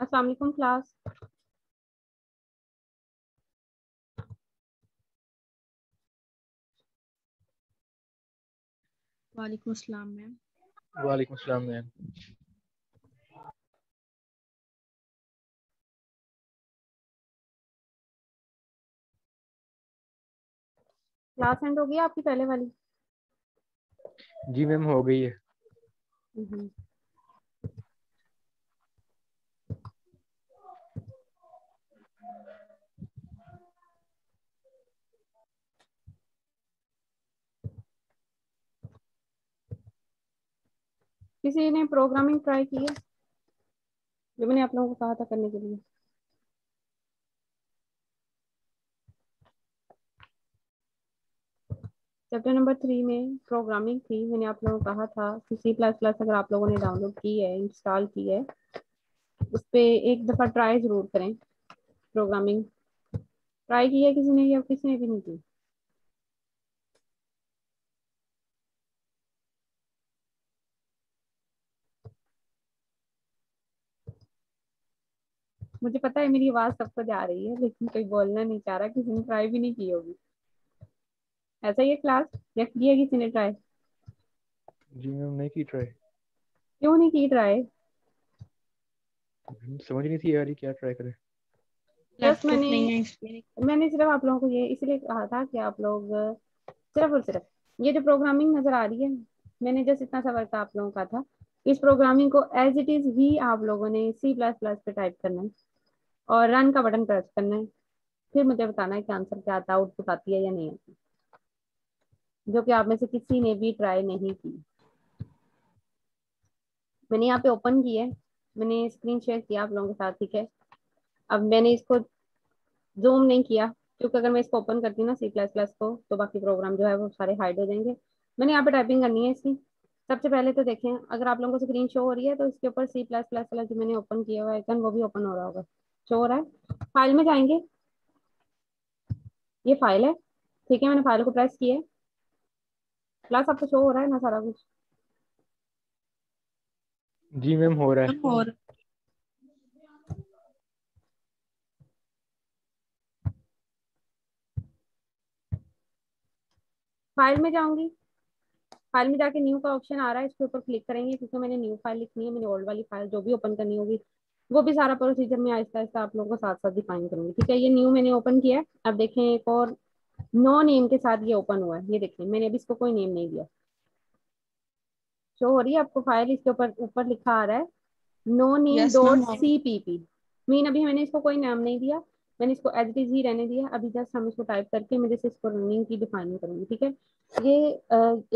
अस्सलाम वालेकुम क्लास। वालेकुम अस्सलाम मैम। वालेकुम अस्सलाम मैम। क्लास एंड हो गई आपकी पहले वाली? जी मैम हो गई है। किसी ने प्रोग्रामिंग ट्राई की है जो मैंने आप लोगों को कहा था करने के लिए? चैप्टर नंबर 3 में प्रोग्रामिंग थी। मैंने आप लोगों को कहा था कि C++ अगर आप लोगों ने डाउनलोड की है, इंस्टॉल की है, उस पर एक दफ़ा ट्राई ज़रूर करें। प्रोग्रामिंग ट्राई की है किसी ने या किसी ने भी नहीं की? मुझे पता है मेरी आवाज़ सबको जा रही है, लेकिन कोई बोलना नहीं चाह रहा। किसी ने ट्राई भी नहीं की होगी। ऐसा ही है क्लास, या की है किसी ने ट्राई? जी मैम नहीं की ट्राई। क्यों नहीं की ट्राई? समझ नहीं थी यार ये क्या ट्राई करें। जस्ट लैपटॉप नहीं है इसलिए। मैंने सिर्फ आप लोगों को ये इसलिए कहा था कि आप लोग सिर्फ और सिर्फ ये जो प्रोग्रामिंग नजर आ रही है, मैंने जस्ट इतना सा वर्क आप लोगों का था। इस प्रोग्रामिंग को एज इट इज ही आप लोगों ने C++ पे टाइप करना है और रन का बटन प्रेस करना है। फिर मुझे बताना है कि आंसर क्या आता है, आउटपुट आती है या नहीं आती, जो कि आप में से किसी ने भी ट्राई नहीं की। मैंने यहाँ पे ओपन की है, मैंने स्क्रीन शेयर किया आप लोगों के साथ, ठीक है। अब मैंने इसको जूम नहीं किया, क्योंकि अगर मैं इसको ओपन करती हूँ ना C++ को, तो बाकी प्रोग्राम जो है वो सारे हाइड हो जाएंगे। मैंने यहाँ पे टाइपिंग करनी है इसकी। सबसे पहले तो देखें, अगर आप लोगों को स्क्रीन शो हो रही है तो इसके ऊपर C++ वाला जो मैंने ओपन किया हुआ आइकन वो भी ओपन हो रहा होगा। शो हो रहा है? फाइल में जाएंगे, ये फाइल है, ठीक है। मैंने फाइल को प्रेस किया है। क्लास आपको शो हो रहा है ना सारा कुछ? जी मैम हो रहा है। और फाइल में जाऊंगी, फाइल में जाके न्यू का ऑप्शन आ रहा है, इसके ऊपर क्लिक करेंगे, क्योंकि मैंने न्यू फाइल लिखनी है। मैंने ओल्ड वाली फाइल जो भी ओपन करनी होगी वो भी सारा प्रोसीजर में आहिस्ता आहिस्ता आप लोगों को साथ साथ डिफाइन करूंगी, ठीक है। ये न्यू मैंने ओपन किया है। अब देखें, एक और नो नेम के साथ ये ओपन हुआ है, ये देखें। मैंने अभी इसको कोई नेम नहीं दिया। शो हो रही है आपको फाइल? इसके ऊपर ऊपर लिखा आ रहा है no name yes dot ma'am. CPP। Mean अभी मैंने इसको कोई नाम नहीं दिया, मैंने इसको एज इट इज ही रहने दिया। अभी जस्ट हम इसको टाइप करके मैं जैसे इसको रनिंग की डिफाइन करूंगी, ठीक है। ये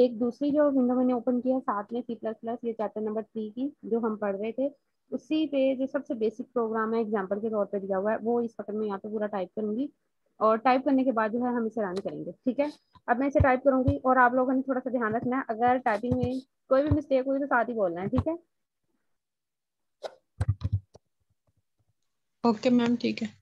एक दूसरी जो विंडो मैंने ओपन किया साथ में C++, ये चैप्टर नंबर 3 की जो हम पढ़ रहे थे, उसी पे जो सबसे बेसिक प्रोग्राम है एग्जाम्पल के तौर पे दिया हुआ है, वो इस वक्त मैं यहाँ पे पूरा टाइप करूंगी। और टाइप करने के बाद जो है हम इसे रन करेंगे, ठीक है। अब मैं इसे टाइप करूंगी और आप लोगों ने थोड़ा सा ध्यान रखना है, अगर टाइपिंग में कोई भी मिस्टेक हुई तो साथ ही बोलना है, ठीक है। ओके मैम ठीक है।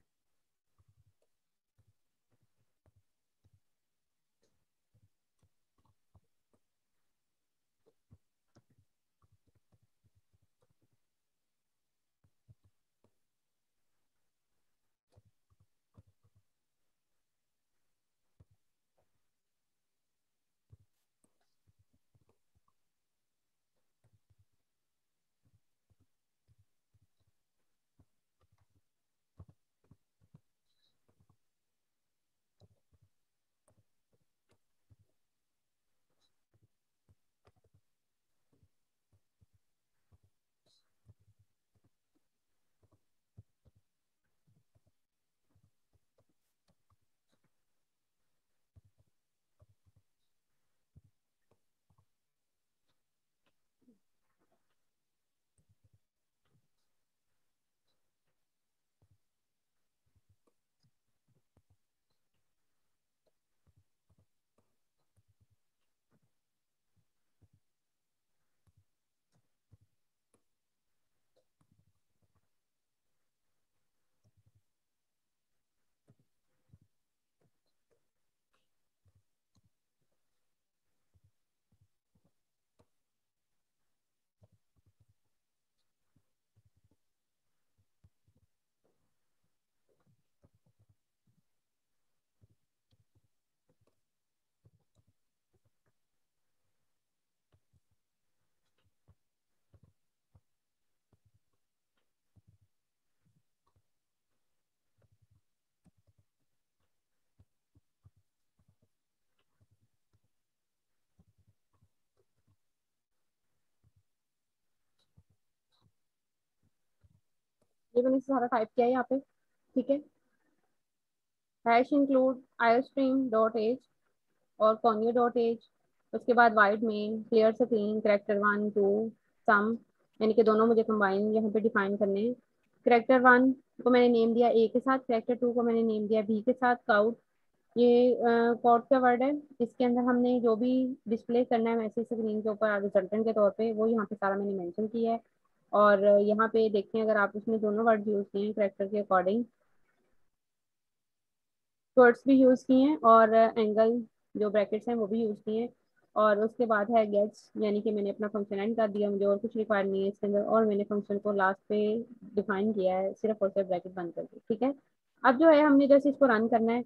ये मैंने सारा टाइप किया है यहाँ पे, ठीक है। Hash include iostream dot h और कॉन्यो डॉट एज, उसके बाद वाइड में क्लियर स्क्रीन करेक्टर 1 2 सम, यानी कि दोनों मुझे कंबाइन यहाँ पे डिफाइन करने हैं। करेक्टर 1 को मैंने नेम दिया ए के साथ, करेक्टर 2 को मैंने नेम दिया बी के साथ। काउट, ये कोड का वर्ड है, इसके अंदर हमने जो भी डिस्प्ले करना है मैसेज स्क्रीन के ऊपर रिजल्टेंट के तौर पे, वो यहाँ पे सारा मैंने मेंशन किया है। और यहाँ पे देखें अगर आप उसमें दोनों वर्ड यूज किए हैं करेक्टर के अकॉर्डिंग, वर्ड्स भी यूज़ किए हैं और एंगल जो ब्रैकेट्स हैं वो भी यूज़ किए हैं। और उसके बाद है गेट्स, यानी कि मैंने अपना फंक्शन एंड कर दिया, मुझे और कुछ रिक्वायर नहीं है इसके अंदर, और मैंने फंक्शन को लास्ट पे डिफाइन किया है सिर्फ और सिर्फ ब्रैकेट बंद करके, ठीक है। अब जो है हमने जैसे इसको रन करना है,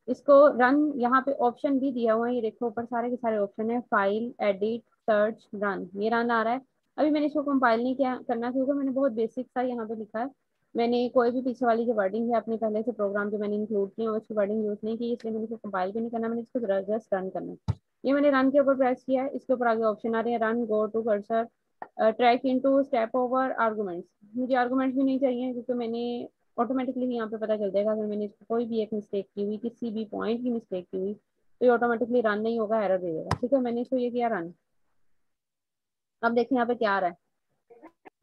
इसको रन यहाँ पे ऑप्शन भी दिया हुआ है, ये देखो ऊपर सारे के सारे ऑप्शन है, फाइल एडिट सर्च रन, ये रन आ रहा है। अभी मैंने इसको कंपाइल नहीं किया करना, क्योंकि मैंने बहुत बेसिक सा यहाँ पे लिखा है, मैंने कोई भी पीछे वाली जो वर्डिंग है अपने पहले से प्रोग्राम जो मैंने इंक्लूड किया उसकी वर्डिंग यूज नहीं की, इसलिए मैंने इसको कंपाइल भी नहीं करना, मैंने इसको जस्ट रन करना है। ये मैंने रन के ऊपर प्रेस किया है, इसके ऊपर आगे ऑप्शन आ रहे हैं, run go to cursor trace into step over arguments. मुझे आर्गूमेंट्स भी नहीं चाहिए, क्योंकि मैंने ऑटोमेटिकली यहाँ पे पता चल जाएगा अगर मैंने इसको कोई भी एक मिस्टेक की हुई, किसी भी पॉइंट की मिस्टेक की हुई, तो ये ऑटोमेटिकली रन नहीं होगा, एरर दे देगा, ठीक है। मैंने इसको ये किया रन। अब देखें यहाँ पे क्या आ रहा है,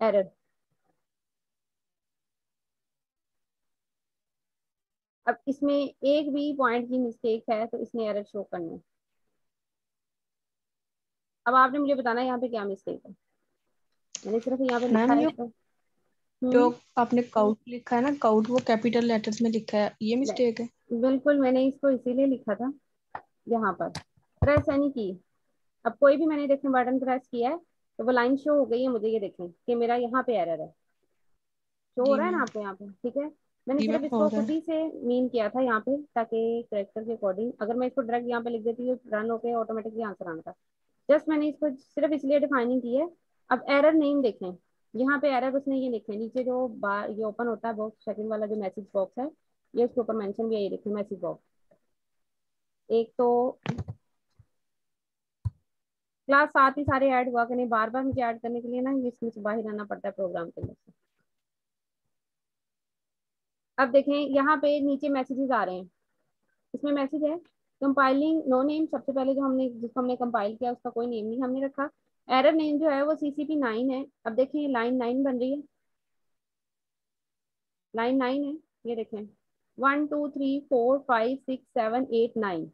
एरर। अब इसमें एक भी पॉइंट की मिस्टेक है तो इसने एरर शो करना है। अब आपने मुझे बताना है यहाँ पे क्या मिस्टेक है, मैंने सिर्फ यहाँ पे लिखा मैम है ये इसको। जो हम्म। आपने काउट लिखा है ना, काउट वो कैपिटल लेटर्स में लिखा है, ये मिस्टेक है। बिल्कुल, मैंने इसको इसीलिए लिखा था यहाँ पर, प्रेस यानी की। अब कोई भी मैंने देखें बटन प्रेस किया है तो वो लाइन शो हो गई है मुझे, ये देखें कि मेरा यहाँ पे एरर है, शो हो जी रहा है ना मैम। आपको यहाँ पे, ठीक है। मैंने जी सिर्फ मैम हो इसको रहा खुद है। ही से मीन किया था यहाँ पे, ताकि करेक्टर के अकॉर्डिंग अगर मैं इसको डायरेक्ट यहाँ पे लिख देती हूँ रन होके ऑटोमेटिकली आंसर आना था। जस्ट मैंने इसको सिर्फ इसलिए डिफाइनिंग की है। अब एरर नेम देखें, यहाँ पे एरर उसने ये लिखे नीचे जो बार ये ओपन होता है बॉक्स, सेकंड वाला जो मैसेज बॉक्स है, ये उसके ऊपर मेंशन भी है, ये लिखे मैसेज बॉक्स। एक तो क्लास साथ ही सारे ऐड हुआ कि नहीं, बार बार मुझे ऐड करने के लिए ना ये इसमें से बाहर आना पड़ता है प्रोग्राम के अंदर से। अब देखें यहाँ पे नीचे मैसेजेस आ रहे हैं, इसमें मैसेज है कंपाइलिंग नो नेम, सबसे पहले जो हमने जिसको हमने कंपाइल किया उसका कोई नेम नहीं हमने रखा। एरर नेम जो है वो CCP9 है। अब देखें लाइन 9 बन रही है, लाइन 9 है, ये देखें 1 2 3 4 5 6 7 8 9,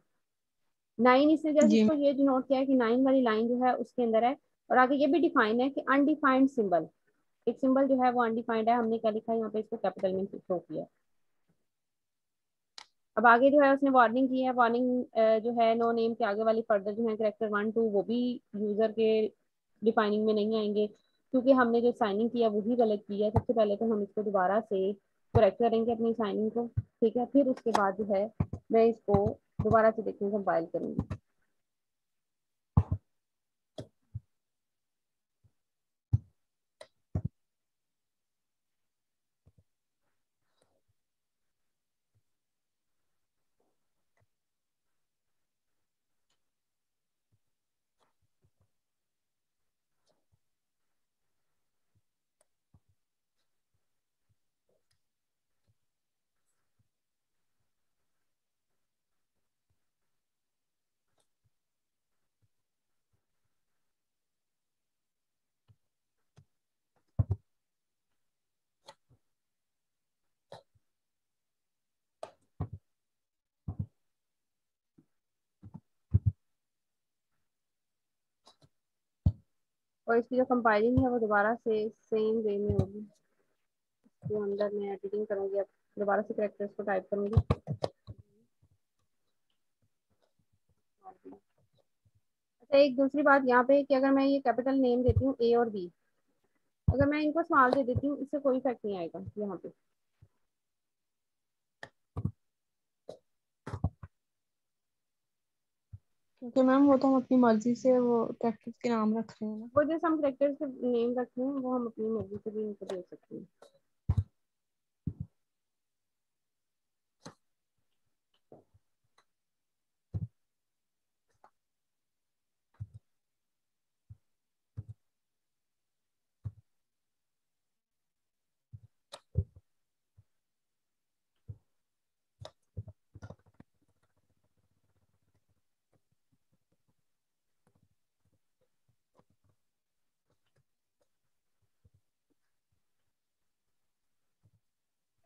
9 इसने जैसे जी इसको मैम। ये डिनोट किया है कि 9 वाली लाइन जो है उसके अंदर है। और आगे ये भी डिफाइन है कि अनडिफाइंड सिंबल, एक सिंबल जो है वो अनडिफाइंड है, हमने क्या लिखा है यहाँ पे इसको कैपिटल में शो किया है। अब आगे जो है उसने वार्निंग की है, वार्निंग जो है नो नेम के आगे वाली फर्दर जो है करेक्टर 1 2 वो भी यूजर के डिफाइनिंग में नहीं आएंगे, क्योंकि हमने जो साइनिंग किया वही गलत किया है। सबसे पहले तो हम इसको दोबारा से करेक्ट करेंगे अपनी साइनिंग को, ठीक है, फिर उसके बाद जो है मैं इसको दोबारा से देखने कंपाइल करूंगी। और इसकी जो कंपाइलिंग है वो दोबारा से सेम वे में होगी, जो अंदर मैं एडिटिंग करूंगी, अब दोबारा से करेक्टर्स को टाइप करूंगी। अच्छा, एक दूसरी बात यहाँ पे कि अगर मैं ये कैपिटल नेम देती हूँ A और B, अगर मैं इनको स्मॉल दे देती हूँ इससे कोई इफेक्ट नहीं आएगा यहाँ पे। क्योंकि मैम वो तो हम अपनी मर्जी से वो कैक्टस के नाम रख रहे हैं ना। वो जैसे हम करेक्टर्स के नेम रखते हैं वो हम अपनी मर्जी से भी इनको दे सकते हैं।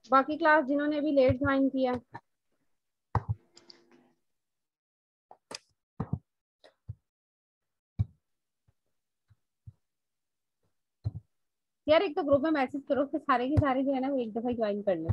बाकी क्लास जिन्होंने अभी लेट ज्वाइन किया, यार एक तो ग्रुप में मैसेज करो कि सारे के सारे जो है ना वो एक दफा ज्वाइन कर लें।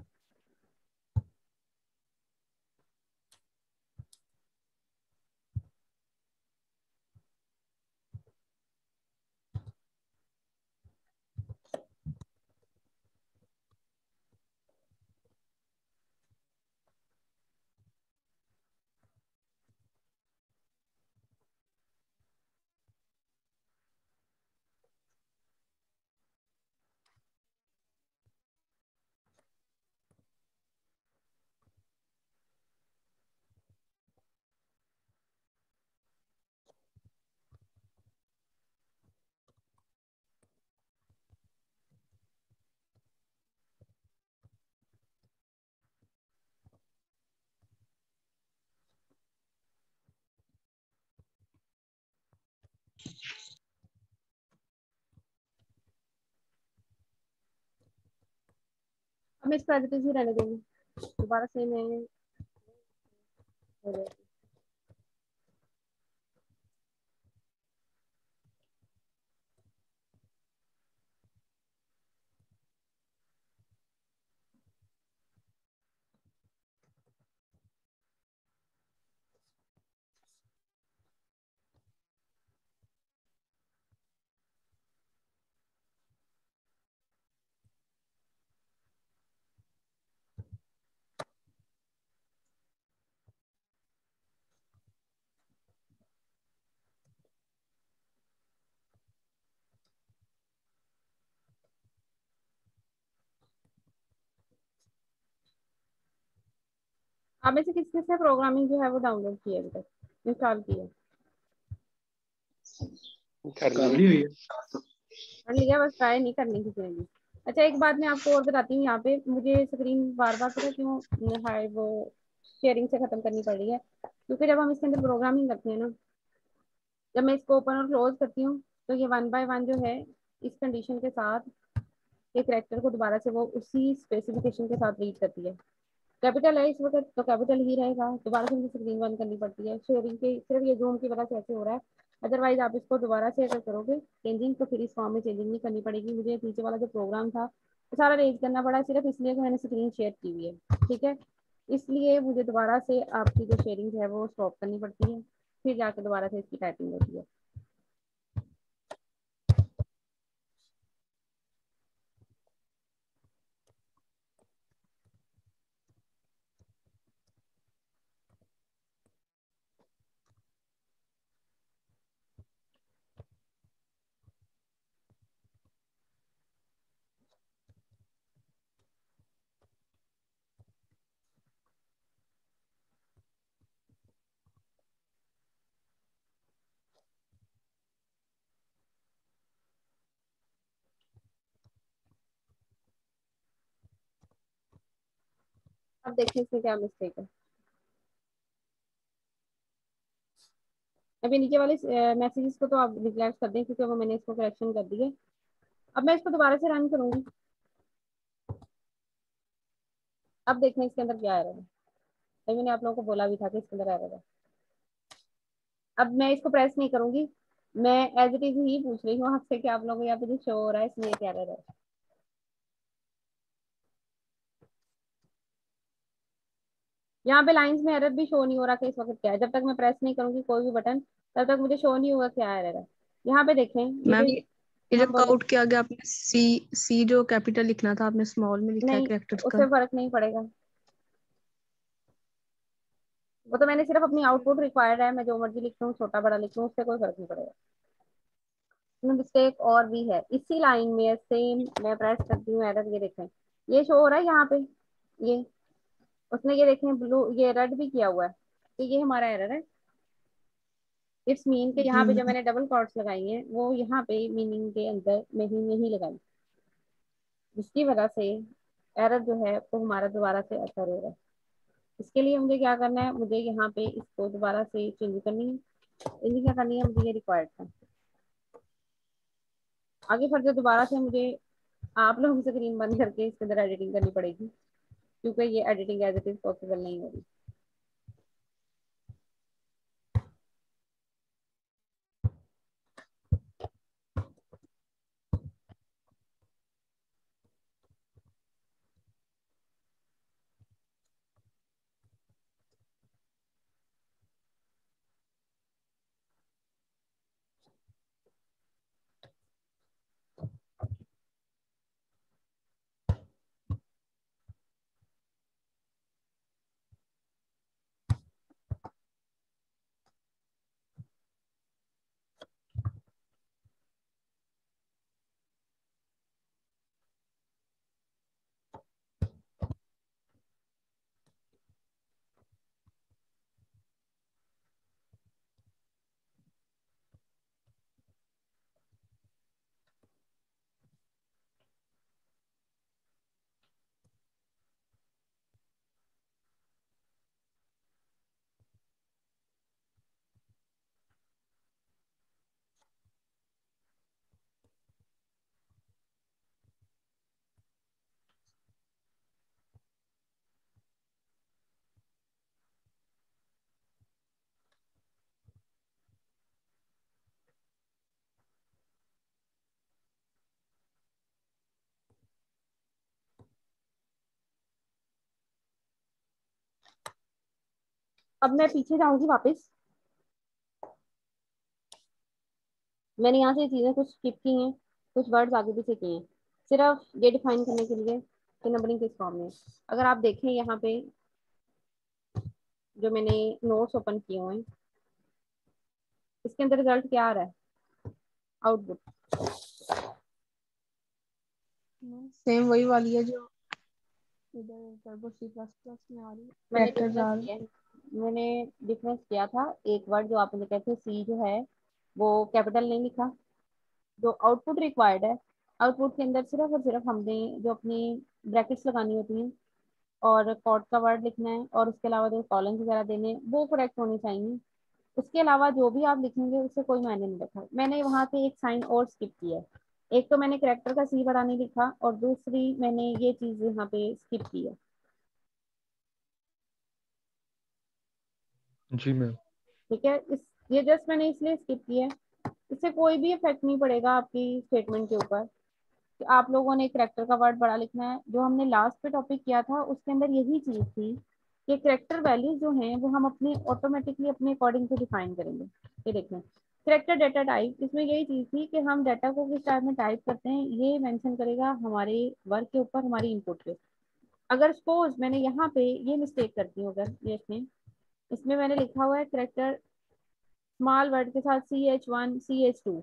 अब मैं इसको एज इट इज ही रहने दूंगी, दोबारा से मैं आप में से किस किसने प्रोग्रामिंग जो है वो डाउनलोड किया अभी तक, इंस्टॉल किया? कर ली हुई है। कर लिया, बस ट्राई नहीं करनी किसी ने भी। अच्छा एक बात मैं आपको और बताती हूँ, यहाँ पे मुझे स्क्रीन बार बार पता है क्यों हाय वो शेयरिंग से खत्म करनी पड़ रही है, क्योंकि जब हम इसके अंदर प्रोग्रामिंग करते हैं ना, जब मैं इसको ओपन और क्लोज करती हूँ तो ये वन बाय वन जो है इस कंडीशन के साथ एक करेक्टर को दोबारा से वो उसी स्पेसिफिकेशन के साथ रीड करती है। कैपिटल है इस वक्त तो कैपिटल ही रहेगा, दोबारा से मुझे स्क्रीन बंद करनी पड़ती है शेयरिंग के, सिर्फ ये जूम की वजह से ऐसे हो रहा है। अदरवाइज आप इसको दोबारा से अगर करोगे चेंजिंग तो फिर इस फॉर्म में चेंजिंग नहीं करनी पड़ेगी। मुझे नीचे वाला जो प्रोग्राम था वो सारा रेज करना पड़ा सिर्फ इसलिए कि मैंने स्क्रीन शेयर की हुई है, ठीक है। इसलिए मुझे दोबारा से आपकी जो शेयरिंग है वो स्टॉप करनी पड़ती है, फिर जाकर दोबारा से इसकी टाइपिंग होती है। अब देखिए इसमें क्या मिस्टेक है। अभी नीचे वाले मैसेजेस को तो आप निगलेक्ट कर दें क्योंकि वो मैंने इसको करेक्शन कर दिए। अब मैं इसको दोबारा से रन करूंगी, अब देखें इसके अंदर क्या एरर है। अभी मैंने आप लोगों को बोला भी था कि इसके अंदर एरर है। अब मैं इसको प्रेस नहीं करूंगी, मैं एज इट इज ही पूछ रही हूँ आपसे कि आप लोगों को यहाँ पे जो शो हो रहा है इसमें क्या एरर है। यहाँ पे लाइंस में एरर भी शो नहीं हो रहा कि इस वक्त क्या है, जब तक मैं प्रेस नहीं करूंगी कोई भी बटन तब तक मुझे शो नहीं होगा क्या एरर है। यहाँ पे देखें ये मैम जो, ये जो हाँ बोले। काउट किया गया आपने सी सी जो कैपिटल लिखना था आपने स्मॉल में लिखा है नहीं, कैरेक्टर्स का। उससे फर्क नहीं पड़ेगा, वो तो मैंने सिर्फ अपनी आउटपुट रिक्वायर्ड है, मैं जो मर्जी लिख लूँ छोटा बड़ा लिख लूँ उससे कोई फर्क नहीं पड़ेगा। इसमें मिस्टेक और भी है इसी लाइन में सेम, मैं प्रेस करती हूँ एरर, ये देखें ये शो हो रहा है यहाँ पे, ये उसने ये देखें ब्लू ये रेड भी किया हुआ है, तो ये हमारा एरर है। इट्स मीन के जी यहाँ पे जो मैम। मैंने डबल कॉर्ड्स लगाई हैं वो यहाँ पे मीनिंग के अंदर नहीं लगाई, जिसकी वजह से एरर जो है वो हमारा दोबारा से असर हो रहा है। इसके लिए मुझे क्या करना है, मुझे यहाँ पे इसको दोबारा से चेंज करनी है। चेंज क्या करनी है, मुझे ये रिक्वायर्ड था। आगे फिर जो दोबारा से मुझे आप लोगों से स्क्रीन बंद करके इसके अंदर एडिटिंग करनी पड़ेगी। क्योंकि ये editing as it is possible नहीं हो रही। अब मैं पीछे जाऊंगी वापस। मैंने यहाँ से चीजें कुछ स्किप की हैं, कुछ वर्ड्स आगे पीछे किए हैं, सिर्फ ये डिफाइन करने के लिए कि नंबरिंग किस फॉर्म में है। अगर आप देखें यहाँ पे जो मैंने नोट्स ओपन किए हुए हैं, इसके अंदर रिजल्ट क्या आ रहा है? आउटपुट सेम वही वाली है जो इधर टर्बो सी प्लस प्लस में आ रही है। मैंने कैरेक्टर्स डिफरेंस आ रहे किया मैंने डिफरेंस किया था। एक वर्ड जो आपने कहते सी जो है वो कैपिटल नहीं लिखा। जो आउटपुट रिक्वायर्ड है, आउटपुट के अंदर सिर्फ और सिर्फ हमने जो अपनी ब्रैकेट्स लगानी होती हैं और कॉट का वर्ड लिखना है, और उसके अलावा जो कॉलम्स वगैरह देने हैं वो करेक्ट होनी चाहिए। उसके अलावा जो भी आप लिखेंगे उससे कोई मायने नहीं रखा। मैंने वहां पे एक साइन और स्किप किया है। एक तो मैंने करेक्टर का सी बड़ा नहीं लिखा, और दूसरी मैंने ये चीज यहाँ पे स्किप की है। जी मैम। ठीक है, इस ये जस्ट मैंने इसलिए स्किप किया है। इससे कोई भी इफेक्ट नहीं पड़ेगा आपकी स्टेटमेंट के ऊपर कि आप लोगों ने करेक्टर का वर्ड बड़ा लिखना है। जो हमने लास्ट पे टॉपिक किया था उसके अंदर यही चीज थी कि करेक्टर वैल्यूज जो हैं वो हम अपने ऑटोमेटिकली अपने अकॉर्डिंग से डिफाइन करेंगे। ये देखें, करेक्टर डेटा टाइप, इसमें यही चीज थी कि हम डाटा को किस टाइप में टाइप करते हैं ये मेंशन करेगा हमारे वर्क के ऊपर, हमारी इनपुट पे। अगर सपोज मैंने यहाँ पे ये मिस्टेक करती हूँ, अगर ये इसमें मैंने लिखा हुआ है करेक्टर स्मॉल वर्ड के साथ CH1 CH2,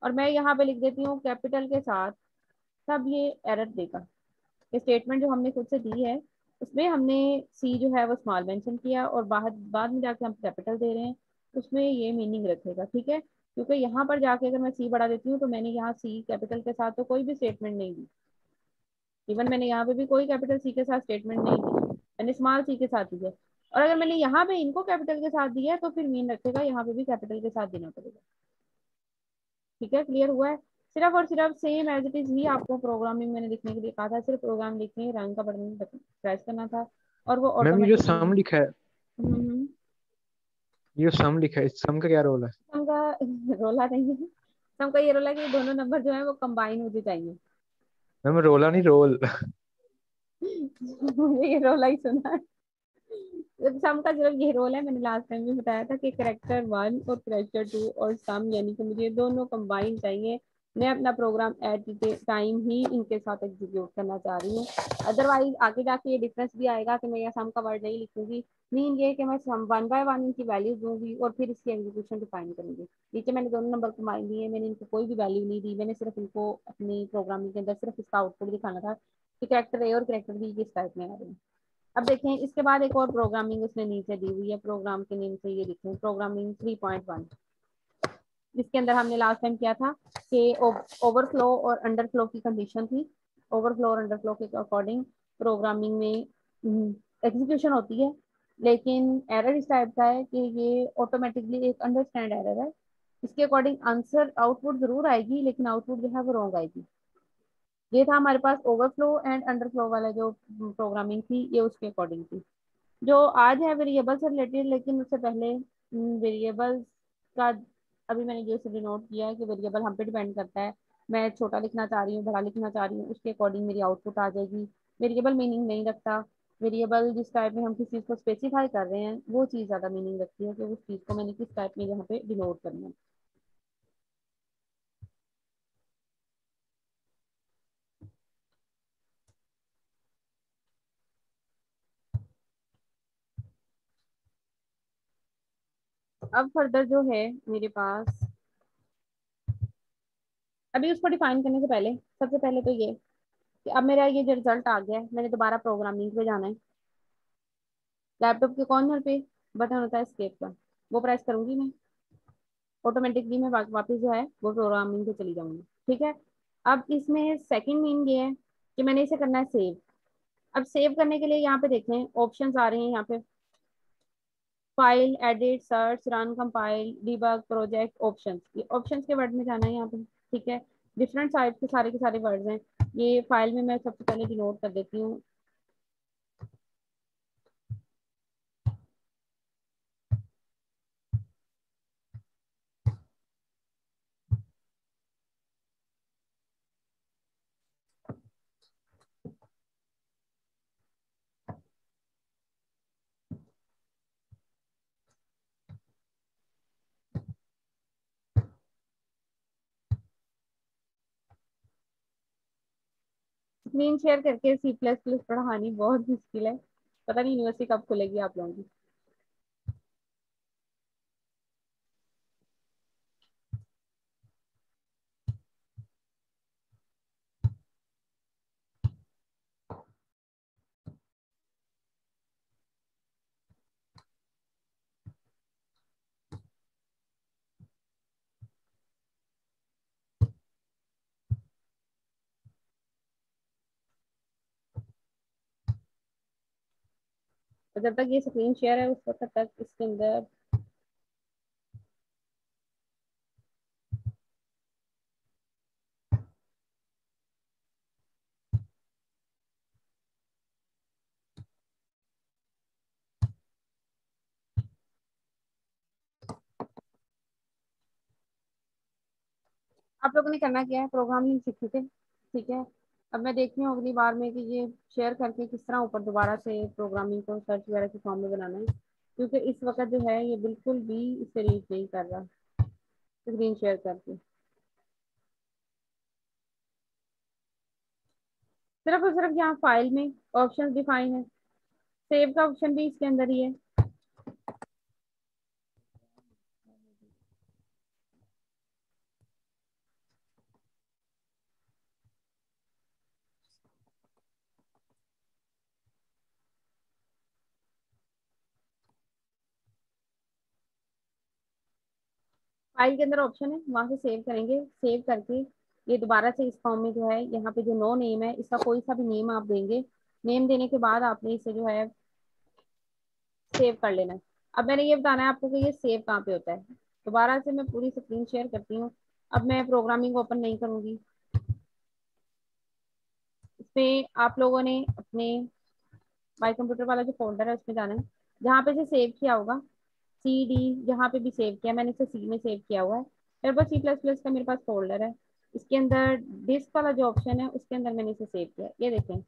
और मैं यहाँ पे लिख देती हूँ कैपिटल के साथ, तब ये एरर देगा। ये स्टेटमेंट जो हमने खुद से दी है उसमें हमने सी जो है वो स्मॉल मेंशन किया और बाद में जाके हम कैपिटल दे रहे हैं, उसमें ये मीनिंग रखेगा। ठीक है, क्योंकि यहाँ पर जाके अगर मैं सी बढ़ा देती हूँ तो मैंने यहाँ सी कैपिटल के साथ तो कोई भी स्टेटमेंट नहीं दी। इवन मैंने यहाँ पे भी कोई कैपिटल सी के साथ स्टेटमेंट नहीं दी, मैंने स्मॉल सी के साथ दी है। और अगर मैंने यहाँ पे इनको कैपिटल के साथ दिया है तो फिर मीन रखेगा यहाँ पे भी कैपिटल के साथ देना पड़ेगा। ठीक है, क्लियर हुआ है? सिर्फ और सिर्फ सेम एज इट इज ही आपको प्रोग्रामिंग मैंने लिखने के लिए कहा था, सिर्फ प्रोग्राम लिखने रंग का बटन प्रेस करना था और वो मैम ये जो ऑटोमेटिकली। सम लिखा है, ये जो सम लिखा है, इस सम का क्या रोल है? सम का रोला नहीं है। सम का ये रोला कि दोनों नंबर जो है वो कंबाइन होने चाहिए। मैम रोला नहीं, रोल। मुझे ये रोला ही सुना है। सम का सिर्फ ये रोल है, मैंने लास्ट टाइम भी बताया था कि करेक्टर 1 और करेक्टर 2 और सम, यानी कि मुझे दोनों कंबाइन चाहिए। मैं अपना प्रोग्राम एट टाइम ही इनके साथ एग्जीक्यूट करना चाह रही हूँ। अदरवाइज आगे जाके ये डिफरेंस भी आएगा कि मैं यहाँ सम का वर्ड नहीं लिखूंगी। मीन ये कि मैं सम 1 बाय 1 इनकी वैल्यूज दूंगी और फिर इसकी एग्जीक्यूशन डिफाइन करूंगी। नीचे मैंने दोनों नंबर कंबाइन दिए, मैंने इनको कोई भी वैल्यू नहीं दी, मैंने सिर्फ इनको अपनी प्रोग्रामिंग के अंदर सिर्फ इसका आउटपुट दिखाना था कि करेक्टर ए और करेक्टर बी किस टाइप में आ रहे हैं। अब देखें इसके बाद एक और प्रोग्रामिंग उसने नीचे दी हुई है, प्रोग्राम के नेम से ये लिखें प्रोग्रामिंग 3.1। जिसके अंदर हमने लास्ट टाइम किया था कि ओवरफ्लो और अंडरफ्लो की कंडीशन थी। ओवरफ्लो और अंडरफ्लो के अकॉर्डिंग प्रोग्रामिंग में एग्जीक्यूशन होती है, लेकिन एरर इस टाइप का है कि ये ऑटोमेटिकली एक अंडरस्टैंड एरर है। इसके अकॉर्डिंग आंसर आउटपुट जरूर आएगी लेकिन आउटपुट जो है वो रॉन्ग आएगी। ये था हमारे पास ओवरफ्लो एंड अंडरफ्लो वाला जो प्रोग्रामिंग थी, ये उसके अकॉर्डिंग थी। जो आज है वेरिएबल से रिलेटेड, लेकिन उससे पहले वेरिएबल्स का अभी मैंने जो डिनोट किया है कि वेरिएबल हम पे डिपेंड करता है। मैं छोटा लिखना चाह रही हूँ, बड़ा लिखना चाह रही हूँ, उसके अकॉर्डिंग मेरी आउटपुट आ जाएगी। वेरिएबल मीनिंग नहीं रखता। वेरिएबल जिस टाइप में हम किसी चीज़ को स्पेसिफाई कर रहे हैं वो चीज़ ज़्यादा मीनिंग रखती है कि उस चीज़ को मैंने किस टाइप में यहाँ पे डिनोट करना है। अब फर्दर जो है मेरे पास, अभी उसको डिफाइन करने से पहले सबसे पहले तो ये कि अब मेरा ये जो रिजल्ट आ गया है, मैंने दोबारा प्रोग्रामिंग पे जाना है। लैपटॉप के कॉर्नर पे बटन होता है एस्केप का, वो प्रेस करूंगी मैं, ऑटोमेटिकली मैं वापस जो है वो प्रोग्रामिंग पे चली जाऊंगी। ठीक है। अब इसमें सेकंड मीन ये है कि मैंने इसे करना है सेव। अब सेव करने के लिए यहाँ पे देखें ऑप्शंस आ रहे हैं यहाँ पे, file, edit, search, run, compile, debug, project, options. ये ऑप्शंस के वर्ड में जाना है यहाँ पे। ठीक है। डिफरेंट टाइप के सारे वर्ड्स हैं। ये फाइल में मैं सबसे पहले डिनोट कर देती हूँ। स्क्रीन शेयर करके सी प्लस प्लस पढ़ानी बहुत मुश्किल है। पता नहीं यूनिवर्सिटी कब खुलेगी आप लोगों की। और जब तक ये स्क्रीन शेयर है उस वक्त तक इसके अंदर आप लोगों ने करना क्या है, प्रोग्रामिंग सीखी थे। ठीक है। अब मैं देखती हूँ अगली बार में कि ये शेयर करके किस तरह ऊपर दोबारा से प्रोग्रामिंग को सर्च वगैरह के फॉर्म में बनाना है, क्योंकि इस वक्त जो है ये बिल्कुल भी इससे रीच नहीं कर रहा स्क्रीन शेयर करके। सिर्फ और सिर्फ यहाँ फाइल में ऑप्शन डिफाइन है, सेव का ऑप्शन भी इसके अंदर ही है। फाइल के अंदर ऑप्शन है, वहां से सेव करेंगे। सेव करके ये दोबारा से इस फॉर्म में जो है यहाँ पे जो नो नेम है इसका कोई सा भी नेम आप देंगे। नेम देने के बाद आपने इसे जो है सेव कर लेना है। अब मैंने ये बताना है आपको कि ये सेव कहाँ पे होता है। दोबारा से मैं पूरी स्क्रीन शेयर करती हूँ। अब मैं प्रोग्रामिंग ओपन नहीं करूंगी। इसमें आप लोगों ने अपने माई कंप्यूटर वाला जो फोल्डर है उसमें जाना है, जहाँ पे से सेव किया होगा, सी डी, जहाँ पे भी सेव किया मैंने इसे सी में सेव किया हुआ है। टर्बो सी प्लस प्लस का मेरे पास फोल्डर है, इसके अंदर डिस्क वाला जो ऑप्शन है उसके अंदर मैंने इसे सेव किया। ये देखें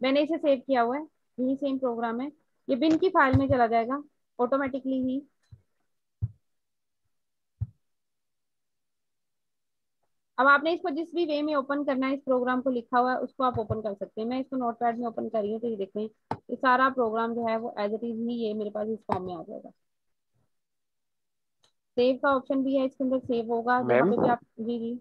मैंने इसे सेव किया हुआ है, यही सेम प्रोग्राम है। ये बिन की फाइल में चला जाएगा ऑटोमेटिकली ही। अब आपने इसको जिस भी वे में ओपन करना है, इस प्रोग्राम को लिखा हुआ है उसको आप ओपन कर सकते हैं। मैं इसको नोटपैड में ओपन कर रही हूँ तो ये देखें ये सारा प्रोग्राम जो है वो एज इट इज ही ये मेरे पास इस फॉर्म में आ जाएगा। सेव का ऑप्शन भी है इसके अंदर, सेव होगा जहाँ मैम पे भी आप। जी जी।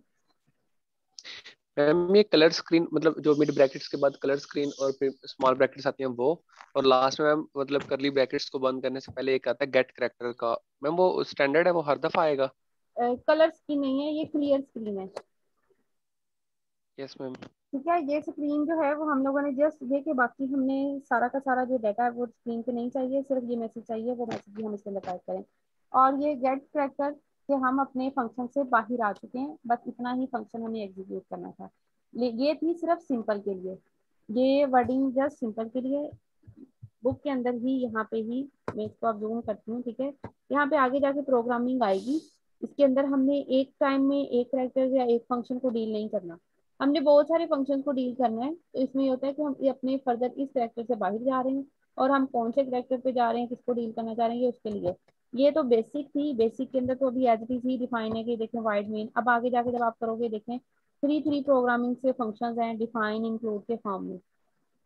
मैम ये कलर स्क्रीन मतलब जो मिड ब्रैकेट्स के बाद कलर स्क्रीन और फिर स्मॉल ब्रैकेट्स आती हैं वो, और लास्ट में मैम मतलब करली ब्रैकेट्स को बंद करने से पहले एक आता है गेट करेक्टर का। मैम वो स्टैंडर्ड है, वो हर दफा आएगा? कलर स्क्रीन नहीं है, ये क्लियर स्क्रीन है। Yes ma'am. ठीक है। ये स्क्रीन जो है वो हम लोगों ने जस्ट ये कि बाकी हमने सारा का सारा जो डाटा है वो स्क्रीन पे नहीं चाहिए, सिर्फ ये मैसेज चाहिए, वो मैसेज भी हम इसके अंदर टाइप करें। और ये गेट करेक्टर कि हम अपने फंक्शन से बाहर आ चुके हैं, बस इतना ही फंक्शन हमें एग्जीक्यूट करना था। ये थी सिर्फ सिंपल के लिए, ये वर्डिंग जस्ट सिंपल के लिए। बुक के अंदर ही यहाँ पे ही मैं इसको अब जूम करती हूँ, ठीक है। यहाँ पे आगे जाके प्रोग्रामिंग आएगी, इसके अंदर हमने एक टाइम में एक कैरेक्टर या एक फंक्शन को डील नहीं करना, हमने बहुत सारे फंक्शन को डील करना है। तो इसमें ये होता है कि हम ये अपने फर्दर इस कैरेक्टर से बाहर जा रहे हैं, और हम कौन से कैरेक्टर पे जा रहे हैं, किसको डील करना चाह रहे हैं, ये उसके लिए। ये तो बेसिक थी, बेसिक के अंदर तो अभी एज इट इज ही डिफाइन है कि देखें वाइड मेन। अब आगे जाके जब आप करोगे देखें थ्री थ्री प्रोग्रामिंग से फंक्शंस हैं डिफाइन इंक्लूड के फॉर्म में।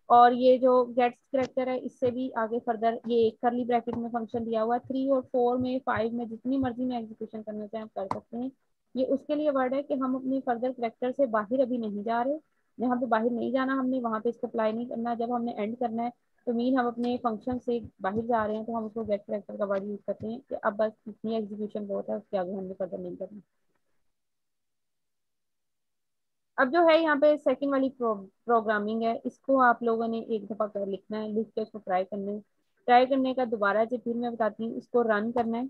और ये जो गेट्स करेक्टर है इससे भी आगे फर्दर ये एक करली ब्रैकेट में फंक्शन दिया हुआ है, 3 और 4 में 5 में जितनी मर्जी में एग्जीक्यूशन करना चाहें आप कर सकते हैं। ये उसके लिए वर्ड है कि हम अपने फर्दर करेक्टर से बाहर अभी नहीं जा रहे, जहाँ पे बाहर नहीं जाना हमने वहां पे इसको अप्लाई नहीं करना। जब हमने एंड करना है तो मीन हम अपने फंक्शन से बाहर जा रहे हैं तो हम उसको गेट करेक्टर का वर्ड यूज करते हैं कि अब बस इतनी एग्जीक्यूशन बहुत है, उसके आगे हमने फर्दर नहीं करना। अब जो है यहाँ पे सेकंड वाली प्रोग्रामिंग है, इसको आप लोगों ने एक दफा कर लिखना है, लिख के उसको ट्राई करना है। ट्राई करने का दोबारा से फिर मैं बताती हूँ, इसको रन करना है।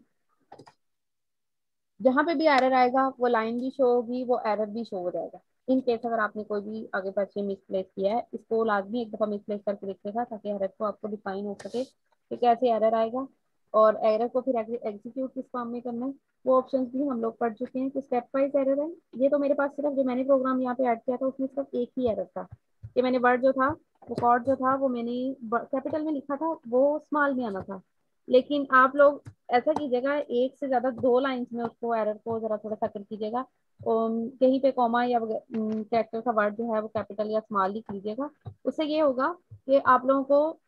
जहाँ पे भी एरर आएगा वो लाइन भी शो होगी, वो एरर भी शो हो जाएगा। इन केस अगर आपने कोई भी आगे पीछे मिसप्लेस किया है, इसको लाजमी एक दफा मिसप्लेस करके देखिएगा ताकि एरर को आपको डिफाइन हो सके कि कैसे एरर आएगा। और एरर को फिर एग्जीक्यूट किस फॉर्म में करना है वो ऑप्शन भी हम लोग पढ़ चुके हैं कि स्टेप वाइज एरर है। ये तो मेरे पास सिर्फ जो मैंने प्रोग्राम यहाँ पे ऐड किया था उसमें सिर्फ एक ही एरर था कि मैंने वर्ड जो था वो कॉर्ड जो था वो मैंने कैपिटल में लिखा था, वो स्मॉल में आना था। लेकिन आप लोग ऐसा कीजिएगा एक से ज्यादा 2 लाइंस में उसको एरर को जरा थोड़ा सा कर कीजिएगा, कहीं पे कॉमा या कैरेक्टर का वर्ड जो है वो कैपिटल या स्मॉल लिख लीजिएगा। उससे ये होगा कि आप लोगों को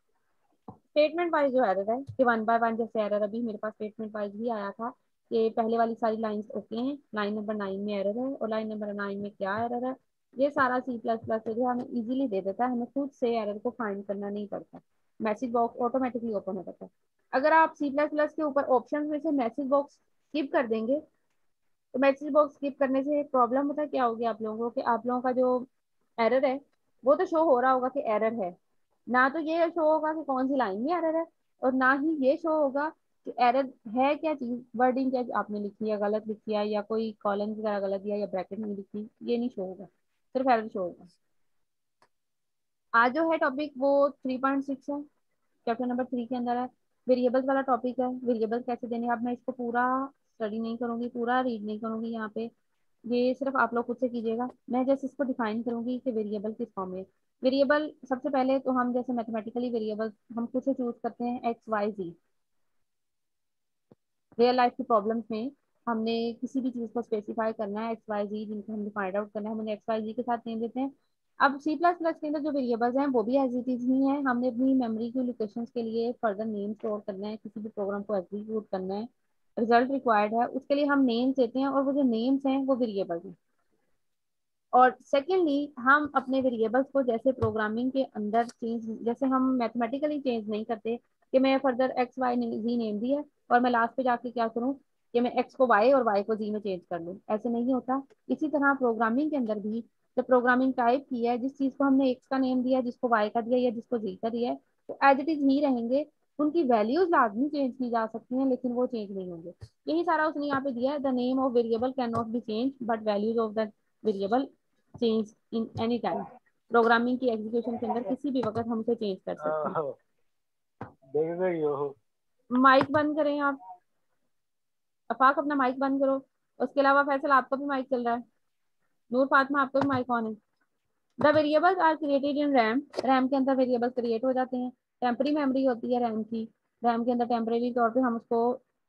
स्टेटमेंट वाइज जो एरर है कि 1 बाय 1 जैसे एरर अभी मेरे पास स्टेटमेंट वाइज ही आया था कि पहले वाली सारी लाइंस ओके हैं, लाइन नंबर 9 में एरर है और लाइन नंबर 9 में क्या एरर है, ये सारा सी प्लस प्लस जो हमें इजीली दे देता है, हमें खुद से एरर को फाइंड करना नहीं पड़ता, मैसेज बॉक्स ऑटोमेटिकली ओपन हो जाता है। अगर आप सी प्लस प्लस के ऊपर ऑप्शन में से मैसेज बॉक्स स्किप कर देंगे तो मैसेज बॉक्स स्किप करने से प्रॉब्लम होता है क्या होगी आप लोगों को कि आप लोगों का जो एरर है वो तो शो हो रहा होगा कि एरर है, ना तो ये शो होगा कि कौन सी लाइन में एरर है, और ना ही ये शो होगा कि एरर है क्या चीज, वर्डिंग क्या आपने लिखी है गलत लिखी है या कोई कॉलम वगैरह गलत दिया या ब्रैकेट नहीं लिखी, ये नहीं शो होगा, सिर्फ एरर शो होगा। आज जो है टॉपिक वो 3.6 है, चैप्टर नंबर 3 के अंदर है, वेरिएबल्स वाला टॉपिक है। वेरिएबल्स कैसे देने हैं, अब मैं इसको पूरा स्टडी नहीं करूंगी, पूरा रीड नहीं करूंगी यहाँ पे, ये सिर्फ आप लोग खुद से कीजिएगा। मैं जैसे इसको डिफाइन करूंगी कि वेरिएबल किस फॉर्म में। वेरिएबल सबसे पहले तो हम जैसे मैथमेटिकली वेरिएबल हम खुद से चूज करते हैं एक्स वाई जी। रियल लाइफ की प्रॉब्लम्स में हमने किसी भी चीज को स्पेसिफाई करना है एक्स वाई जी जिनको हमने फाइंड आउट करना है, हमने एक्स वाई जी के साथ नेम देते हैं। अब सी प्लस प्लस के अंदर जो वेरिएबल्स हैं वो भी एज इट इज ही है, हमने अपनी मेमोरी की लोकेशन के लिए फर्दर नेम स्टोर करना है, किसी भी प्रोग्राम को एग्जीक्यूट करना है, रिजल्ट रिक्वायर्ड है, उसके लिए हम नेम्स देते हैं और वो जो नेम्स हैं वो वेरिएबल्स हैं। और सेकेंडली हम अपने वेरिएबल्स को जैसे प्रोग्रामिंग के अंदर चेंज, जैसे हम मैथमेटिकली चेंज नहीं करते कि मैं further x y z name दी है और मैं लास्ट पे जाके क्या करूँ कि मैं एक्स को वाई और वाई को जी में चेंज कर लूँ, ऐसे नहीं होता। इसी तरह प्रोग्रामिंग के अंदर भी जब प्रोग्रामिंग टाइप की है, जिस चीज को हमने एक्स का नेम दिया, जिसको वाई का दिया या जिसको जी का दिया है, तो एज इट इज ही रहेंगे। उनकी वैल्यूज लाजमी चेंज की जा सकती हैं लेकिन वो चेंज नहीं होंगे। यही सारा उसने यहाँ पे दिया है, the name of variable can not be change but values of the variable change in any time. Programming की एग्जीक्यूशन के अंदर किसी भी वक्त हम उसे चेंज कर सकते हैं। ओहो, देख रही हो। माइक बंद करें आप, अफाक अपना माइक बंद करो। उसके अलावा फैसल आपका भी माइक चल रहा है, नूर फातिमा आपका भी माइक ऑन है। The variables are created in RAM, RAM के अंदर वेरिएबल्स क्रिएट हो जाते हैं। टेम्पररी मेमोरी होती है रैम की, रैम के अंदर टेम्पररी तौर पे हम उसको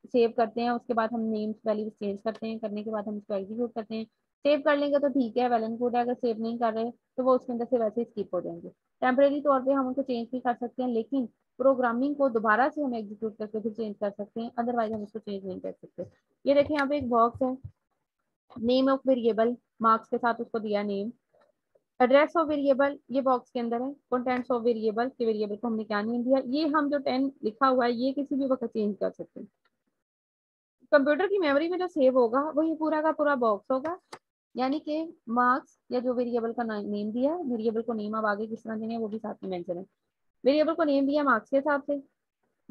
सेव करते हैं, उसके बाद हम नेम्स वैल्यूज चेंज करते हैं, करने के बाद हम उसको एग्जीक्यूट करते हैं। सेव कर लेंगे तो ठीक है, वेल एंड गुड है, अगर सेव नहीं कर रहे तो वो उसके अंदर से वैसे ही स्किप हो जाएंगे। टेम्पररी तौर पे हम उनको चेंज भी कर सकते हैं लेकिन प्रोग्रामिंग को दोबारा से हम एग्जीक्यूट करके फिर चेंज कर सकते हैं, अदरवाइज हम उसको चेंज नहीं कर सकते। ये देखिए यहाँ पे एक बॉक्स है, नेम ऑफ वेरिएबल मार्क्स के साथ उसको दिया नेम। एड्रेस ऑफ वेरिएबल ये बॉक्स के अंदर है, कंटेंट्स ऑफ वेरिएबल के वेरिएबल को हमने क्या नेम दिया, ये हम जो 10 लिखा हुआ है ये किसी भी वक्त चेंज कर सकते हैं। कंप्यूटर की मेमोरी में जो सेव होगा वो ये पूरा का पूरा बॉक्स होगा, यानी कि मार्क्स या जो वेरिएबल का नेम दिया, वेरिएबल को नेम अब आगे किस तरह देने हैं वो भी साथ में मेंशन है। वेरिएबल को नेम दिया मार्क्स के हिसाब से,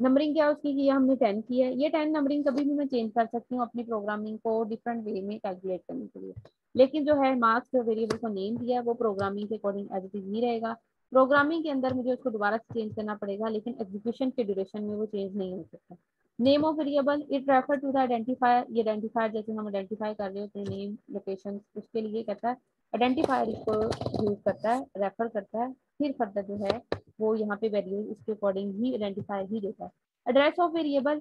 नंबरिंग क्या है उसकी कि ये हमने 10 की है। ये 10 नंबरिंग कभी भी मैं चेंज कर सकती हूँ अपनी प्रोग्रामिंग को डिफरेंट वे में कैलकुलेट करने के लिए, लेकिन जो है मार्क्स जो वेरिएबल को नेम दिया है वो प्रोग्रामिंग के अकॉर्डिंग एज इट इज ही रहेगा। प्रोग्रामिंग के अंदर मुझे उसको दोबारा से चेंज करना पड़ेगा, लेकिन एग्जीक्यूशन के ड्यूरेशन में वो चेंज नहीं हो सकता। Name of variable it refer to the identifier. ये आइडेंटिफायर जैसे हम आइडेंटिफाई कर रहे होते हैं नेम लोकेशन, उसके लिए कहता है आइडेंटिफायर इसको यूज करता है, रेफर करता है, फिर फर्दर जो है वो यहाँ पे वैल्यू इसके अकॉर्डिंग ही आइडेंटिफायर ही देता है। Address of variable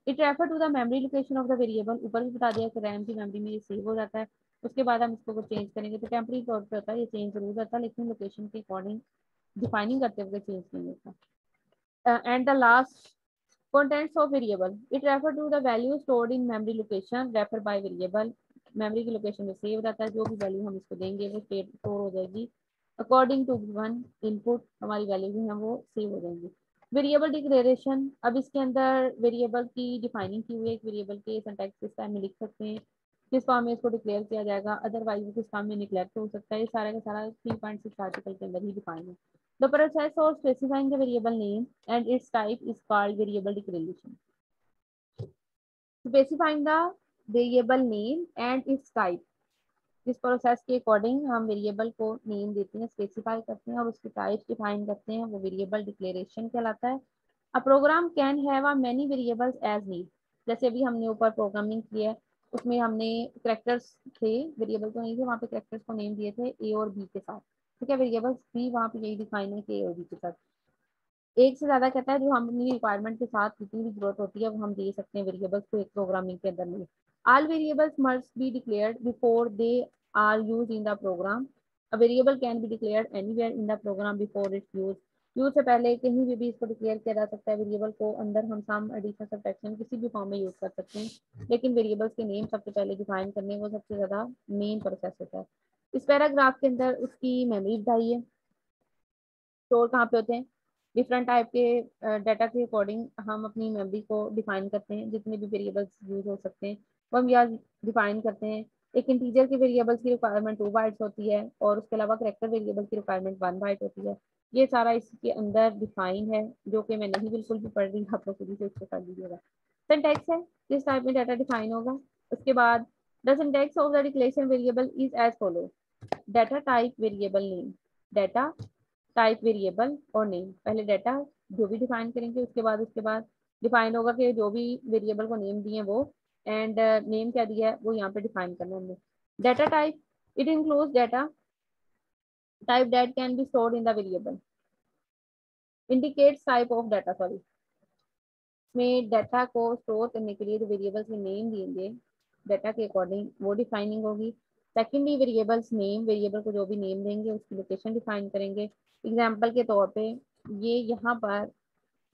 it refer to the memory location of the variable. ऊपर भी बता दिया कि रैम की मेमोरी में ये सेव हो जाता है। उसके बाद हम इसको चेंज करेंगे तो टेम्परेरी तौर पर होता है, ये चेंज जरूर होता है, लेकिन लोकेशन के अकॉर्डिंग डिफाइनिंग करते हुए चेंज नहीं होता। And the last contents of variable it refer to the value stored in memory location refer by variable। Memory की लोकेशन में सेव रहता है, जो भी वैल्यू हम इसको देंगे वो स्टोर हो जाएगी अकॉर्डिंग टू गिवन इनपुट, हमारी वैल्यू जो है वो सेव हो जाएंगी। वेरिएबल डिक्लेरेशन, अब इसके अंदर वेरिएबल की डिफाइनिंग की हुई है। एक वेरिएबल के सिंटैक्स किस टाइम में लिख सकते हैं, किस फॉर्म में इसको डिक्लेयर किया जाएगा, अदरवाइज वो किस फॉर्म में निगलेक्ट हो सकता है, ये सारा का सारा 3.6 आर्टिकल के अंदर ही डिफाइन है। The process of specifying the variable name and its type is called variable declaration। Specifying the variable name and its type, इस प्रोसेस के अकॉर्डिंग हम वेरिएबल को नेम देते हैं, स्पेसिफाई करते हैं और उसकी टाइप डिफाइन करते हैं, वो वेरिएबल डिक्लेरेशन कहलाता है। A program can have a many variables as need. जैसे अभी हमने ऊपर प्रोग्रामिंग की है, उसमें हमने कैरेक्टर्स थे, वेरिएबल तो नहीं थे, वहाँ पे कैरेक्टर्स को नेम दिए थे ए और बी के साथ, ठीक है। वेरिएबल्स भी वहाँ पे यही डिफाइन है कि ए और बी के साथ। एक से ज्यादा कहता है जो हम अपनी रिक्वायरमेंट के साथ जितनी भी जरूरत होती है वो हम दे सकते हैं वेरिएबल्स को एक प्रोग्रामिंग के अंदर में। All variables must be declared before they are use in the program. A variable can be declared anywhere in the program before its use. Use से पहले कहीं भी इसको डिक्लेयर किया जा सकता है। वेरिएबल को अंदर हम सम एडिशन सब्ट्रैक्शन किसी भी फॉर्म में यूज कर सकते हैं, लेकिन वेरिएबल्स के नेम सबसे पहले डिफाइन करने वो सबसे ज्यादा मेन प्रोसेस होता है। इस पैराग्राफ के अंदर उसकी मेमोरी बताई है, स्टोर कहाँ पे होते हैं, डिफरेंट टाइप के डाटा के अकॉर्डिंग हम अपनी मेमोरी को डिफाइन करते हैं। जितने भी वेरिएबल्स यूज हो सकते हैं वो हम यहाँ डिफाइन करते हैं। एक इंटीजर के वेरिएबल्स की रिक्वायरमेंट 2 बाइट्स होती है और उसके अलावा कैरेक्टर वेरिएबल की रिक्वायरमेंट 1 बाइट होती है। ये सारा इसके अंदर डिफाइन है, जो कि मैं नहीं बिल्कुल भी पढ़ रही, आप लोग खुद से इसको कर लीजिएगा। सिंटैक्स है, किस टाइप में डाटा डिफाइन होगा। उसके बाद the syntax of the declaration variable is as follow. Data type variable name, data type variable और नेम। पहले डाटा जो भी डिफाइन करेंगे, उसके बाद डिफाइन होगा कि जो भी वेरिएबल को नेम दिए वो, एंड नेम क्या दिया है वो यहाँ पे डिफाइन करना हमने। Data type it includes data type that can be stored in the variable. Indicates type of data, sorry, में डाटा को स्टोर करने के लिए जो वेरिएबल्स में नेम देंगे डाटा के अकॉर्डिंग वो डिफाइनिंग होगी। सेकेंडली वेरिएबल्स नेम, वेरिएबल को जो भी नेम देंगे उसकी लोकेशन डिफाइन करेंगे। एग्जाम्पल के तौर पे ये यहाँ पर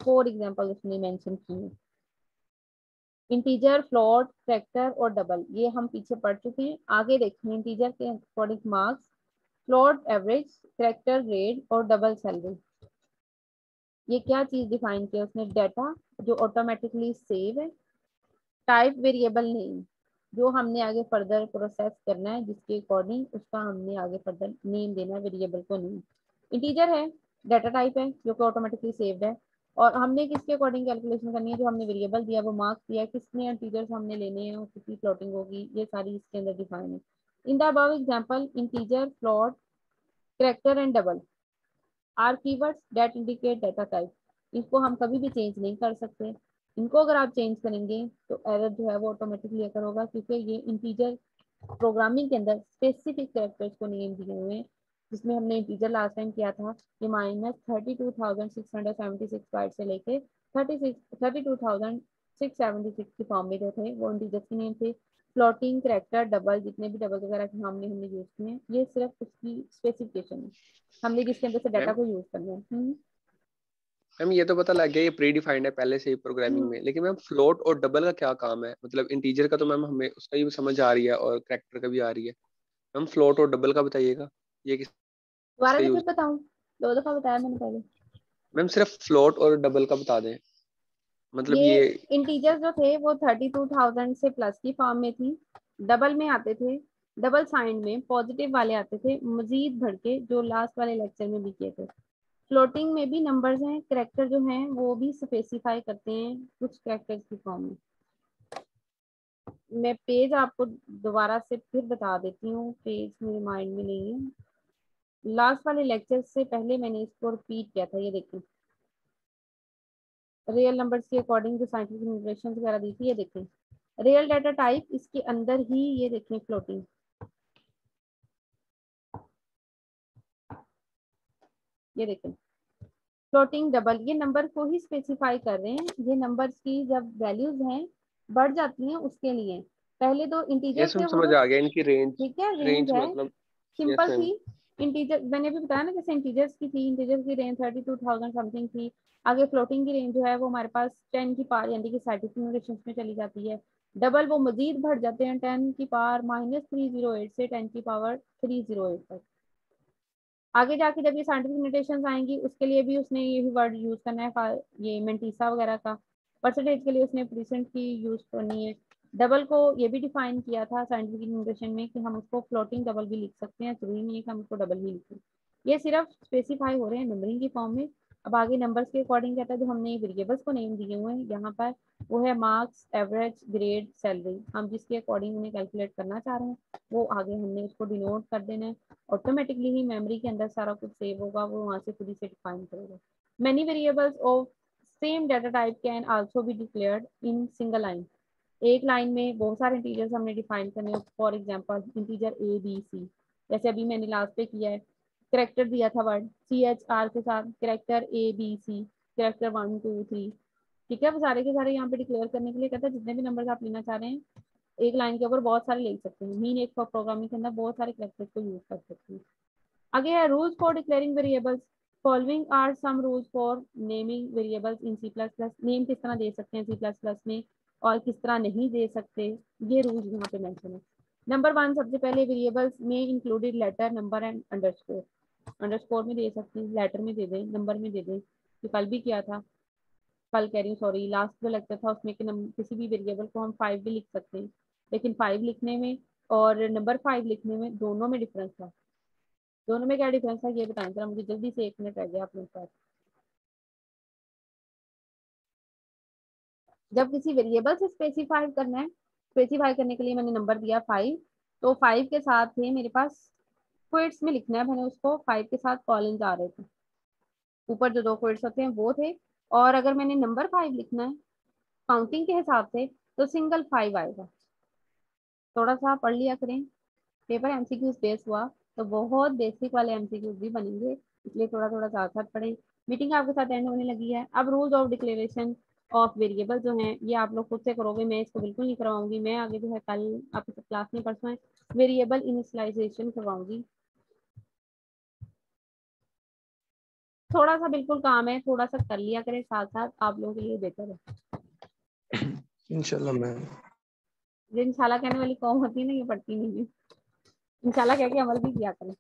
4 एग्जाम्पल उसने मेंशन किए हैं। इंटीजर, फ्लोट, फैक्टर और डबल, ये हम पीछे पढ़ चुके हैं। आगे देखें, इंटीजर के according marks, float average, factor grade और डबल सैलरी। ये क्या चीज डिफाइन किया उसने, डाटा जो ऑटोमेटिकली सेव है, टाइप वेरिएबल नेम जो हमने आगे फर्दर प्रोसेस करना है, जिसके अकॉर्डिंग उसका हमने आगे फर्दर नेम देना है वेरिएबल को नेम। इंटीजर है, डाटा टाइप है जो कि ऑटोमेटिकली सेव्ड है, और हमने किसके अकॉर्डिंग कैलकुलेशन करनी है, जो हमने वेरिएबल दिया वो मार्क्स दिया, किसने इंटीजर्स हमने लेने हैं और कितनी फ्लोटिंग होगी, ये सारी इसके अंदर डिफाइन है। In the above example integer, float, character and double R keywords that indicate data type. इसको हम कभी भी चेंज नहीं कर सकते, इनको अगर आप चेंज करेंगे तो एरर जो है वो ऑटोमेटिकली अकर होगा, क्योंकि ये इंटीजर प्रोग्रामिंग के अंदर स्पेसिफिक कैरेक्टर्स को नेम दिए हुए हैं, जिसमें हमने इंटीजर लास्ट टाइम किया था ये -32,676 बाइट से लेके 32,676 की फॉर्म में जो थे वो इंटीजर्स के नेम थे। फ्लोटिंग, कैरेक्टर, डबल, जितने भी डबल वगैरह के हमने यूज किए हैं, ये सिर्फ उसकी स्पेसिफिकेशन है, हमने जिसके अंदर से डाटा को यूज करना है। मैम ये तो पता लग गया ये प्री डिफाइंड है पहले से ही प्रोग्रामिंग में, लेकिन मैम फ्लोट और डबल का क्या काम है? मतलब इंटीजर का तो मैम हमें उसका ही समझ आ रही है और कैरेक्टर का भी आ रही है, मैम फ्लोट और डबल का बताइएगा, ये दोबारा किसका से फिर यूज? बताऊं, 2 दफा बताया मैंने पहले। मैम सिर्फ फ्लोट और डबल का बता दें, मतलब ये ये इंटीजर्स जो थे वो 32,000 से प्लस की फॉर्म में थी, डबल में आते थे, डबल साइन में पॉजिटिव वाले आते थे, मजीद बढ़ के जो लास्ट वाले लेक्चर में भी किए थे। फ्लोटिंग में भी नंबर्स हैं, कैरेक्टर जो हैं वो भी स्पेसिफाई करते हैं कुछ कैरेक्टर्स की फॉर्म में। मैं पेज आपको दोबारा से फिर बता देती हूँ, पेज मेरे माइंड में नहीं है। लास्ट वाले लेक्चर से पहले मैंने इसको रिपीट किया था। ये देखें, रियल नंबर्स के अकॉर्डिंग जो साइंटिफिक न्यूमरेशन वगैरह दी थी, ये देखें रियल डाटा टाइप, इसके अंदर ही ये देखें फ्लोटिंग, ये देखें फ्लोटिंग डबल, ये नंबर को ही स्पेसिफाई कर रहे हैं। ये नंबर्स की जब वैल्यूज हैं बढ़ जाती हैं उसके लिए, पहले तो इंटीजर यस थे मैम, वो समझ तो आ गया इनकी रेंज। ठीक है, रेंज रेंज है, मतलब यस सिंपल मैम। थी। इंटीजर मैंने भी बताया ना, जैसे इंटीजर्स की थी, इंटीजर्स की रेंज 32,000 समथिंग थी। आगे फ्लोटिंग की रेंज जो है वो हमारे पास 10 की पावर यानी कि साइंटिफिक न्यूमरेशन में चली जाती है। डबल वो मजीद बढ़ जाते हैं 10 की पावर -308 से 10 की पावर 308 तक। आगे जाके जब ये साइंटिफिक नोटेशंस आएंगी उसके लिए भी उसने यही वर्ड यूज करना है, ये मेंटीसा वगैरह का। परसेंटेज के लिए उसने परसेंट की यूज करनी है। डबल को ये भी डिफाइन किया था साइंटिफिक नोटेशन में कि हम उसको फ्लोटिंग डबल भी लिख सकते हैं, जरूरी नहीं है कि हम उसको डबल ही लिखें। ये सिर्फ स्पेसिफाई हो रहे हैं नंबरिंग की फॉर्म में। अब आगे नंबर्स के अकॉर्डिंग कहता है जो हमने वेरिएबल्स को नेम दिए हुए हैं यहाँ पर, वो है मार्क्स, एवरेज, ग्रेड, सैलरी। हम जिसके अकॉर्डिंग उन्हें कैलकुलेट करना चाह रहे हैं वो आगे हमने उसको डिनोट कर देना है। ऑटोमेटिकली ही मेमोरी के अंदर सारा कुछ सेव होगा, वो वहाँ से खुद ही से डिफाइन करेगा। Many variables of same data type can also be declared in single line. एक लाइन में बहुत सारे इंटीजर्स हमने डिफाइन करने हैं। For example integer a b c, जैसे अभी मैंने लास्ट पे किया है, करेक्टर दिया था वर्ड CHR के साथ, करेक्टर ABC, करेक्टर 1 2 3, ठीक है। वो सारे के सारे यहाँ पे डिक्लेयर करने के लिए कहता है जितने भी नंबर्स आप लेना चाह रहे हैं एक लाइन के ऊपर बहुत सारे ले सकते हैं। मीन एक प्रोग्रामिंग के अंदर बहुत सारे करेक्टर्स को यूज कर सकते हैं। आगे है rules for declaring variables. Following are some rules for naming variables in C++। Name किस तरह दे सकते हैं C++ में और किस तरह नहीं दे सकते, ये रूल्स यहाँ पे मेंशन है। नंबर 1, सबसे पहले वेरिएबल्स में included letter, number and underscore. Underscore में दे सकते हैं, लेटर में दे दें, नंबर में दे दें। ये कल भी किया था, कल कह रही हूँ सॉरी, लास्ट जो लेक्चर था उसमें कि किसी भी वेरिएबल को हम 5 भी लिख सकते हैं, लेकिन 5 लिखने में और नंबर 5 लिखने में दोनों में डिफरेंस था। दोनों में क्या डिफरेंस है ये बताएं जरा मुझे, जल्दी से 1 मिनट रह गया आप लोगों के पास। जब किसी वेरिएबल से स्पेसिफाई करना है, स्पेसिफाई करने के लिए मैंने नंबर दिया 5, तो 5 के साथ थे मेरे पास क्वेट्स में लिखना है, मैंने उसको 5 के साथ कॉलम्स आ रहे थे, ऊपर जो 2 क्वेट्स होते हैं वो थे। और अगर मैंने नंबर 5 लिखना है काउंटिंग के हिसाब से तो सिंगल 5 आएगा। थोड़ा सा पढ़ लिया करें, पेपर MCQs बेस हुआ तो बहुत बेसिक वाले MCQs भी बनेंगे, इसलिए थोड़ा थोड़ा साथ साथ पढ़ें। मीटिंग आपके साथ एंड होने लगी है। अब rules of declaration of variable जो हैं ये आप लोग खुद से करोगे, मैं इसको बिल्कुल नहीं करवाऊंगी। मैं आगे जो है कल आपके साथ क्लास में परसों है वेरिएबल इनिशियलाइजेशन करवाऊंगी। थोड़ा सा बिल्कुल काम है, थोड़ा सा कर लिया करें साथ साथ, आप लोगों के लिए बेहतर है। इंशाल्लाह मैम। जो इंशाल्लाह कहने वाली कौम होती है ना ये पढ़ती नहीं है। इंशाल्लाह कह के अमल भी किया करें।